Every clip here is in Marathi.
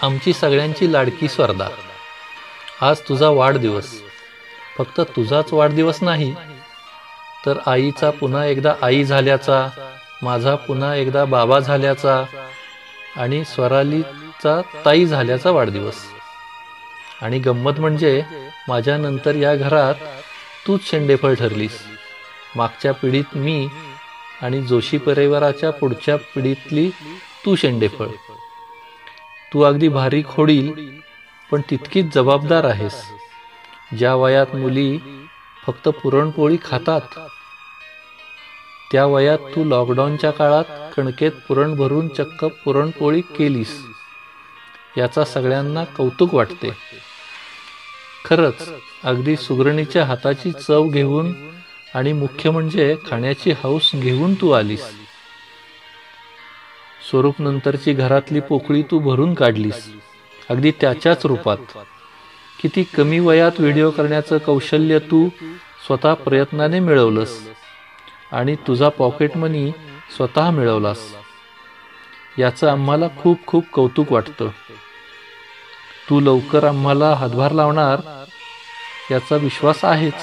आमची सगळ्यांची लाडकी स्वर्धा, आज तुझा वाढदिवस. फक्त तुझाच वाढदिवस नाही, तर आईचा पुन्हा एकदा आई झाल्याचा, माझा पुन्हा एकदा बाबा झाल्याचा आणि स्वरालीचा ताई झाल्याचा वाढदिवस. आणि गंमत म्हणजे माझ्यानंतर या घरात तूच शेंडेफळ ठरलीस. मागच्या पिढीत मी आणि जोशी परिवाराच्या पुढच्या पिढीतली तू शेंडेफळ. तू अगदी भारी खोडील, पण तितकीच जबाबदार आहेस. ज्या वयात मुली फक्त पुरणपोळी खातात, त्या वयात तू लॉकडाऊनच्या काळात कणकेत पुरण भरून चक्क पुरणपोळी केलीस. याचा सगळ्यांना कौतुक वाटते. खरंच अगदी सुगरणीच्या हाताची चव घेऊन आणि मुख्य म्हणजे खाण्याची हौस घेऊन तू आलीस. स्वरूप नंतरची घरातली पोकळी तू भरून काढलीस, अगदी त्याच्याच रूपात. किती कमी वयात व्हिडिओ करण्याचं कौशल्य तू स्वतः प्रयत्नाने मिळवलंस आणि तुझा पॉकेट मनी स्वतः मिळवलास. याचं आम्हाला खूप खूप कौतुक वाटतं. तू लवकर आम्हाला हातभार लावणार याचा विश्वास आहेच.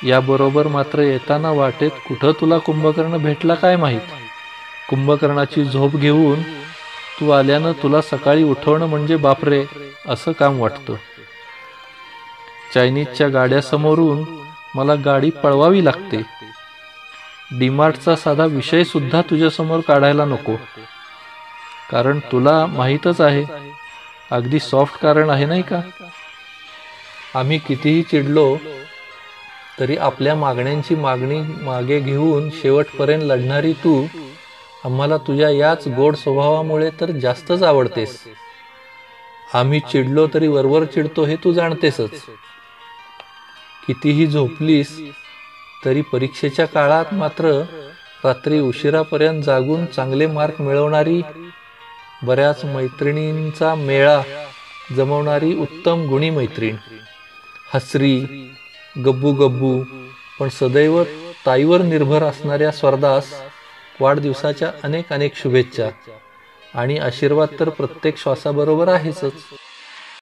याबरोबर मात्र येताना वाटेत कुठं तुला कुंभकर्ण भेटला काय माहीत. कुंभकर्णाची झोप घेऊन तू आल्यानं तुला सकाळी उठवणं म्हणजे बापरे असं काम वाटतं. चायनीजच्या गाड्यासमोरून मला गाडी पळवावी लागते. डीमार्टचा साधा विषय सुद्धा तुझ्यासमोर काढायला नको, कारण तुला माहीतच आहे अगदी सॉफ्ट कारण आहे नाही का. आम्ही कितीही चिडलो तरी आपल्या मागण्यांची मागणी मागे घेऊन शेवटपर्यंत लढणारी तू आम्हाला तुझ्या याच गोड स्वभावामुळे तर जास्तच आवडतेस. आम्ही चिडलो तरी वरवर चिडतो हे तू जाणतेसच. कितीही झोपलीस तरी परीक्षेच्या काळात मात्र रात्री उशिरापर्यंत जागून चांगले मार्क मिळवणारी, बऱ्याच मैत्रिणींचा मेळा जमवणारी उत्तम गुणी मैत्रीण. हसरी, गब्बू गब्बू पण सदैव ताईवर निर्भर असणाऱ्या स्वर्धास वाढदिवसाच्या अनेक अनेक शुभेच्छा. आणि आशीर्वाद तर प्रत्येक श्वासाबरोबर आहेच.